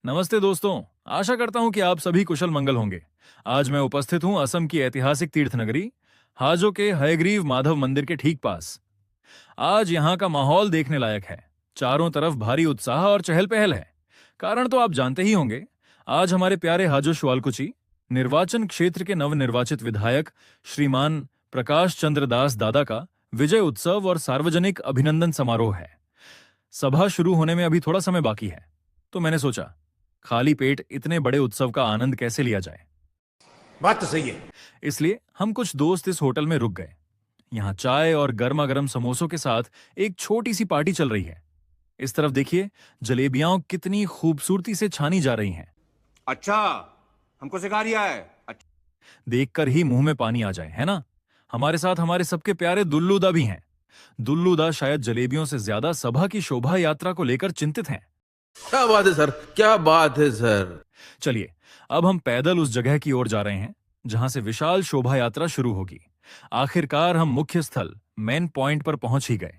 नमस्ते दोस्तों। आशा करता हूं कि आप सभी कुशल मंगल होंगे। आज मैं उपस्थित हूं असम की ऐतिहासिक तीर्थ नगरी हाजो के हयग्रीव माधव मंदिर के ठीक पास। आज यहां का माहौल देखने लायक है। चारों तरफ भारी उत्साह और चहल पहल है। कारण तो आप जानते ही होंगे। आज हमारे प्यारे हाजो शुआलकुची निर्वाचन क्षेत्र के नवनिर्वाचित विधायक श्रीमान प्रकाश चंद्र दास दादा का विजय उत्सव और सार्वजनिक अभिनंदन समारोह है। सभा शुरू होने में अभी थोड़ा समय बाकी है, तो मैंने सोचा खाली पेट इतने बड़े उत्सव का आनंद कैसे लिया जाए। बात तो सही है। इसलिए हम कुछ दोस्त इस होटल में रुक गए। यहाँ चाय और गर्मा गर्म समोसों के साथ एक छोटी सी पार्टी चल रही है। इस तरफ देखिए, जलेबियां कितनी खूबसूरती से छानी जा रही हैं। अच्छा, हमको सिखा रिया है। अच्छा। देखकर ही मुंह में पानी आ जाए, है ना। हमारे साथ हमारे सबके प्यारे दुल्लूदा भी हैं। दुल्लूदा शायद जलेबियों से ज्यादा सभा की शोभा यात्रा को लेकर चिंतित हैं। क्या बात है सर, क्या बात है सर। चलिए, अब हम पैदल उस जगह की ओर जा रहे हैं जहां से विशाल शोभा यात्रा शुरू होगी। आखिरकार हम मुख्य स्थल मेन पॉइंट पर पहुंच ही गए।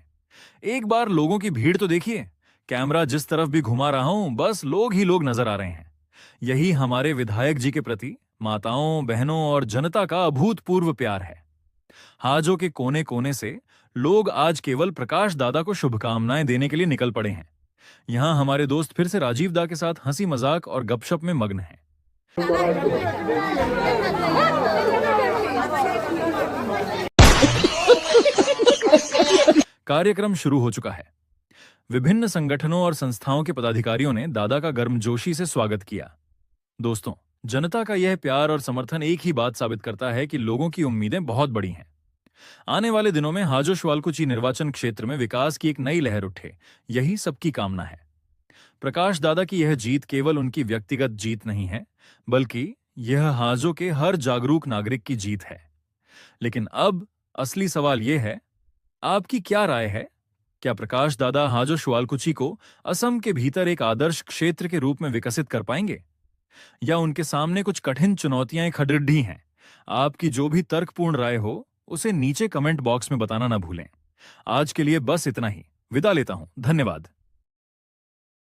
एक बार लोगों की भीड़ तो देखिए। कैमरा जिस तरफ भी घुमा रहा हूं, बस लोग ही लोग नजर आ रहे हैं। यही हमारे विधायक जी के प्रति माताओं, बहनों और जनता का अभूतपूर्व प्यार है। हाजो के कोने कोने से लोग आज केवल प्रकाश दादा को शुभकामनाएं देने के लिए निकल पड़े हैं। यहाँ हमारे दोस्त फिर से राजीव दा के साथ हंसी मजाक और गपशप में मग्न हैं। कार्यक्रम शुरू हो चुका है। विभिन्न संगठनों और संस्थाओं के पदाधिकारियों ने दादा का गर्मजोशी से स्वागत किया। दोस्तों, जनता का यह प्यार और समर्थन एक ही बात साबित करता है कि लोगों की उम्मीदें बहुत बड़ी हैं। आने वाले दिनों में हाजो शुआलकुची निर्वाचन क्षेत्र में विकास की एक नई लहर उठे, यही सबकी कामना है। प्रकाश दादा की यह जीत केवल उनकी व्यक्तिगत जीत नहीं है, बल्कि यह हाजो के हर जागरूक नागरिक की जीत है। लेकिन अब असली सवाल यह है, आपकी क्या राय है? क्या प्रकाश दादा हाजो शुआलकुची को असम के भीतर एक आदर्श क्षेत्र के रूप में विकसित कर पाएंगे, या उनके सामने कुछ कठिन चुनौतियां खड़िड्डी हैं? आपकी जो भी तर्कपूर्ण राय हो, उसे नीचे कमेंट बॉक्स में बताना ना भूलें। आज के लिए बस इतना ही। विदा लेता हूं। धन्यवाद।